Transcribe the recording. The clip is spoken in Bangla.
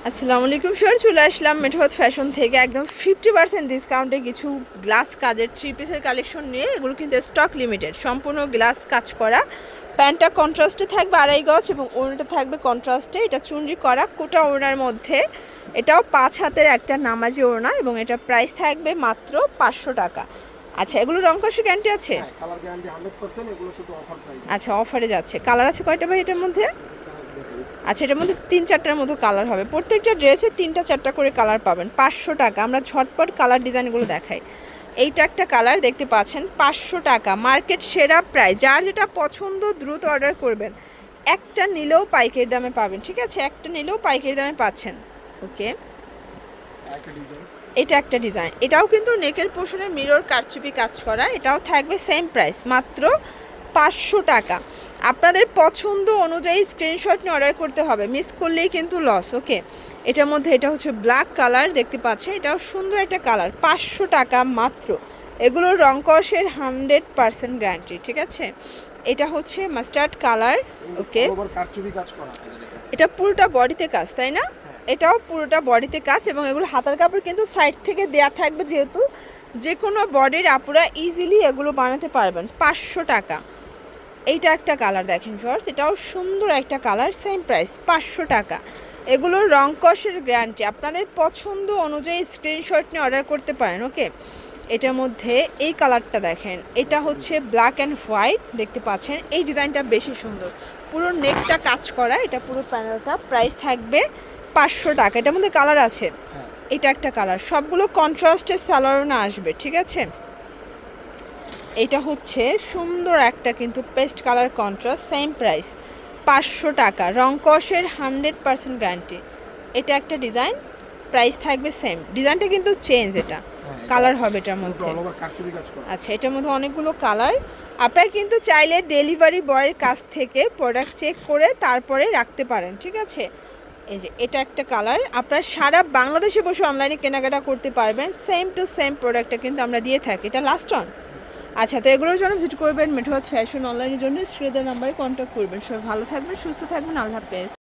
আসসালামু আলাইকুম স্যার, চলে আসলাম মেঠোহাত ফ্যাশন থেকে একদম 50% ডিসকাউন্টে কিছু গ্লাস কাজের 3 পিসের কালেকশন নিয়ে। এগুলো কিন্তু স্টক লিমিটেড, সম্পূর্ণ গ্লাস কাজ করা। প্যান্টটা কন্ট্রাস্টে থাকবে 2.5 গজ এবং ওড়নাটা থাকবে কন্ট্রাস্টে। এটা চুনরি করা কোটা ওড়নার মধ্যে। এটাও 5 হাতের একটা নামাজি ওড়না এবং এটা প্রাইস থাকবে মাত্র 500 টাকা। আচ্ছা, এগুলো রং কষে গ্যারান্টি আছে? Colour guarantee 100%। এগুলো শুধু অফার প্রাইস। আচ্ছা, অফারে যাচ্ছে। কালার আছে কয়টা ভাই এটার মধ্যে? আচ্ছা, এটার মধ্যে 3-4টার মতো কালার হবে। প্রত্যেকটা ড্রেসে 3-4টা করে কালার পাবেন। 500 টাকা। আমরা ঝটপট কালার ডিজাইনগুলো দেখাই। এইটা একটা কালার দেখতে পাচ্ছেন, 500 টাকা, মার্কেট সেরা প্রাইস। যার যেটা পছন্দ দ্রুত অর্ডার করবেন। একটা নিলেও পাইকারি দামে পাবেন, ঠিক আছে? একটা নিলেও পাইকারি দামে পাচ্ছেন। ওকে, এটা একটা ডিজাইন। এটাও কিন্তু নেকের পোর্শনে মিরর কারচুপি কাজ করা। এটাও থাকবে সেম প্রাইস, মাত্র 500 টাকা। আপনাদের পছন্দ অনুযায়ী স্ক্রিনশট নিয়ে অর্ডার করতে হবে, মিস করলেই কিন্তু লস। ওকে, এটার মধ্যে এটা হচ্ছে ব্ল্যাক কালার দেখতে পাচ্ছেন, এটাও সুন্দর একটা কালার। 500 টাকা মাত্র। এগুলোর রং কষের 100% গ্যারান্টি, ঠিক আছে? এটা হচ্ছে মাস্টার্ড কালার। ওকে, এটা পুরোটা বডিতে কাজ, তাই না? এটাও পুরোটা বডিতে কাজ এবং এগুলো হাতার কাপড় কিন্তু সাইড থেকে দেয়া থাকবে, যেহেতু যে কোনো বডির আপুরা ইজিলি এগুলো বানাতে পারবেন। 500 টাকা। এইটা একটা কালার দেখেন ফ্রেন্ডস, এটাও সুন্দর একটা কালার, সেম প্রাইস 500 টাকা। এগুলোর রং কষের গ্যারান্টি। আপনাদের পছন্দ অনুযায়ী স্ক্রিনশট নিয়ে অর্ডার করতে পারেন। ওকে, এটার মধ্যে এই কালারটা দেখেন, এটা হচ্ছে ব্ল্যাক অ্যান্ড হোয়াইট দেখতে পাচ্ছেন। এই ডিজাইনটা বেশি সুন্দর, পুরো নেকটা কাজ করা। এটা পুরো প্যানেলটা প্রাইস থাকবে 500 টাকা। এটার মধ্যে কালার আছে। এটা একটা কালার, সবগুলো কন্ট্রাস্টের সালোয়ারও আসবে, ঠিক আছে? এটা হচ্ছে সুন্দর একটা কিন্তু paste colour contrast, same price 500 টাকা। রং কষের 100% গ্যারান্টি। এটা একটা ডিজাইন, প্রাইস থাকবে সেম। ডিজাইনটা কিন্তু চেঞ্জ, এটা কালার হবে এটার মধ্যে। আচ্ছা, এটার মধ্যে অনেকগুলো কালার। আপনারা কিন্তু চাইলে ডেলিভারি বয়ের কাছ থেকে প্রোডাক্ট চেক করে তারপরে রাখতে পারেন, ঠিক আছে? এই যে এটা একটা কালার। আপনারা সারা বাংলাদেশে বসে অনলাইনে কেনাকাটা করতে পারবেন। সেম টু সেম প্রোডাক্টটা কিন্তু আমরা দিয়ে থাকি। এটা লাস্ট অন। আচ্ছা, তো এগুলোর জন্য ভিজিট করবেন মেঠোহাত ফ্যাশন অনলাইনের জন্য স্ক্রিনের নাম্বারে কন্ট্যাক্ট করবেন। সবাই ভালো থাকবেন, সুস্থ থাকবেন, আল্লাহ হাফেজ।